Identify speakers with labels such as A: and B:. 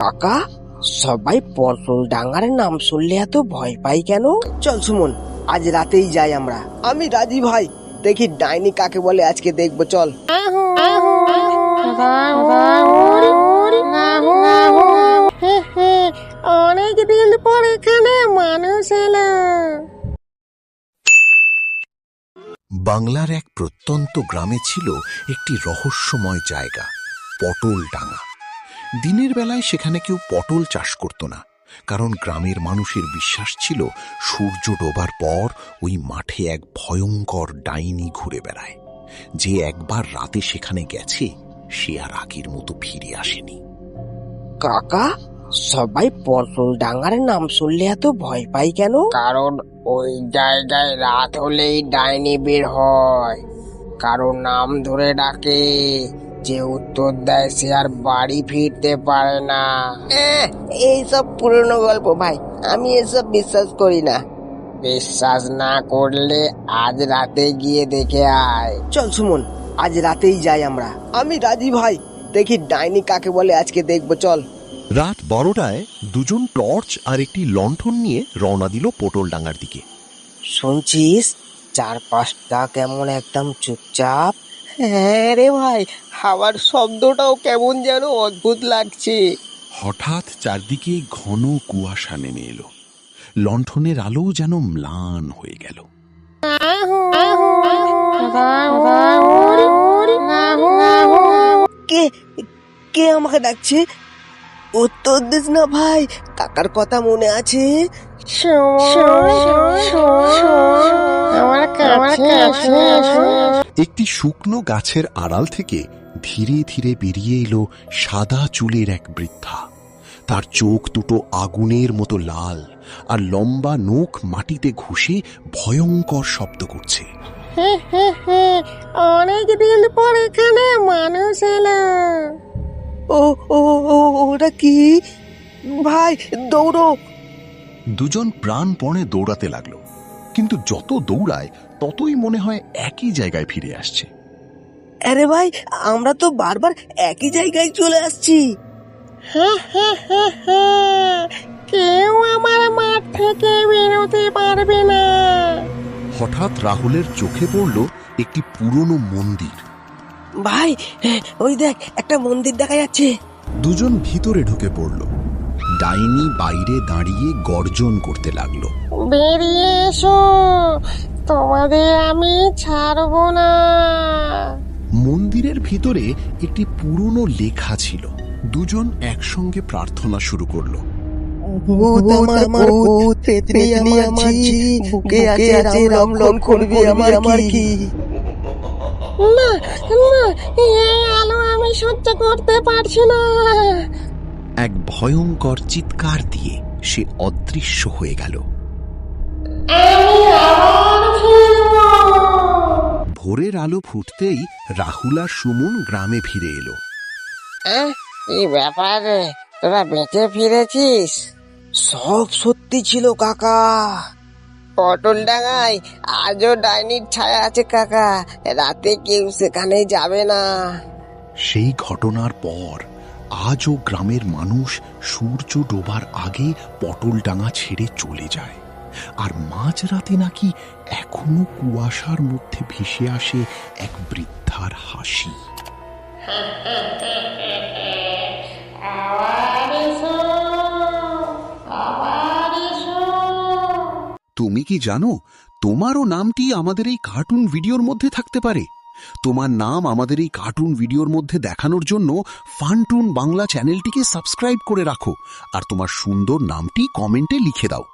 A: কাকা, সবাই পটল ডাঙ্গার নাম শুনলে এত ভয় পাই কেন? চল সুমন, আজ রাতেই যাই আমরা। আমি রাজি ভাই, দেখি ডাইনি কাকে বলে আজকে দেখবো। চল।
B: অনেক দিন পর এখানে মানুষ এলো।
C: বাংলার এক প্রত্যন্ত গ্রামে ছিল একটি রহস্যময় জায়গা, পটল ডাঙ্গা। দিনের বেলায় সেখানে কেউ পটল চাষ করত না, কারণ গ্রামের মানুষের বিশ্বাস ছিল সূর্য ডোবার পর ওই মাঠে এক ভয়ঙ্কর ডাইনি ঘুরে বেড়ায়। যে একবার রাতে সেখানে গেছে সে আর আগের মতো ফিরে আসেনি।
A: কাকা, সবাই পটল ডাঙ্গার নাম শুনলে এত ভয় পাই কেন? কারণ ওই জায়গায় রাত হলেই ডাইনি বের হয়, কারণ নাম ধরে ডাকে। যে উত্তর দেয় সে আর বাড়ি ফিরতে পারে না। এইসব পুরনো গল্প ভাই, আমি এসব বিশ্বাস করি না। বিশ্বাস না করলে আজ রাতে গিয়ে দেখে আয়। চল সুমন, আজ রাতেই যাই আমরা। আমি রাজি ভাই, দেখি ডাইনি কাকে বলে আজকে দেখবো। চল।
C: রাত 12টায় দুজন টর্চ আর একটি লণ্ঠন নিয়ে রওনা দিল পটল ডাঙ্গার দিকে।
A: শুনছিস, চারপাশটা কেমন একদম চুপচাপ? হ্যাঁ রে ভাই, হাওয়ার শব্দটাও কেমন যেন অদ্ভুত লাগছে।
C: হঠাৎ চারদিকে ঘন কুয়াশা নেমে এলো, লণ্ঠনের আলো যেন ম্লান হয়ে গেল।
A: কে কে আমাকে ডাকছে? উত্তর দিস না ভাই, কাকার কথা মনে আছে?
C: একটি শুকনো গাছের আড়াল থেকে ধীরে ধীরে বেরিয়ে এলো সাদা চুলের এক বৃদ্ধা। তার চোখ দুটো আগুনের মতো লাল, আর লম্বা নখ মাটিতে ঘুষে ভয়ঙ্কর শব্দ করছে।
B: অনেক দিন পর এখানে মানুষ এলো।
A: ও ও ও ওটা কি? ভাই দৌড়ো!
C: দুজন প্রাণপণে দৌড়াতে লাগলো, কিন্তু যত দৌড়ায় ততই মনে হয় একই জায়গায় ফিরে আসছে।
A: আরে ভাই, আমরা তো বারবার একই জায়গায় চলে আসছি।
B: কেউ আমার মাঠ থেকে বেরোতে পারবে না।
C: হঠাৎ রাহুলের চোখে পড়ল একটি পুরনো মন্দির।
A: ভাই, ওই দেখ, একটা মন্দির দেখা যাচ্ছে।
C: দুজন ভিতরে ঢুকে পড়ল। ডাইনি বাইরে দাঁড়িয়ে গর্জন করতে লাগলো।
B: বেরিয়ে এসো, তোমাদের আমি ছাড়বো না।
C: মন্দিরের ভিতরে একটি পুরনো লেখা ছিল। দুজন একসঙ্গে প্রার্থনা শুরু করলো।
A: ভূত আমার ভূত, পেতনি আমার ঝি, বুকে আছে রাম রাম করবি আমার কি?
B: না না, এই আলো আমি সহ্য করতে পারছি না।
C: এক ভয়ঙ্কর চিৎকার দিয়ে সে অদৃশ্য হয়ে গেল। ভোরের আলো ফুটতেই রাহুল আর সুমন গ্রামে ফিরে এলো।
A: এই ব্যাপারে তোরা বেঁচে ফিরেছিস? সব সত্যি ছিল কাকা। পটল ডাঙায় আজও ডাইনির ছায়া আছে কাকা, রাতে কেউ সেখানে যাবে না।
C: সেই ঘটনার পর আজও গ্রামের মানুষ সূর্য ডোবার আগে পটল ডাঙা ছেড়ে চলে যায়। আর মাঝরাতে নাকি এখনো কুয়াশার মধ্যে ভেসে আসে এক বৃদ্ধার হাসি। তুমি কি জানো, তোমারও নামটি আমাদের এই কার্টুন ভিডিওর মধ্যে থাকতে পারে। তোমার নাম আমাদের এই কার্টুন ভিডিওর মধ্যে দেখানোর জন্য ফানটুন বাংলা চ্যানেলটিকে সাবস্ক্রাইব করে রাখো, আর তোমার সুন্দর নামটি কমেন্টে লিখে দাও।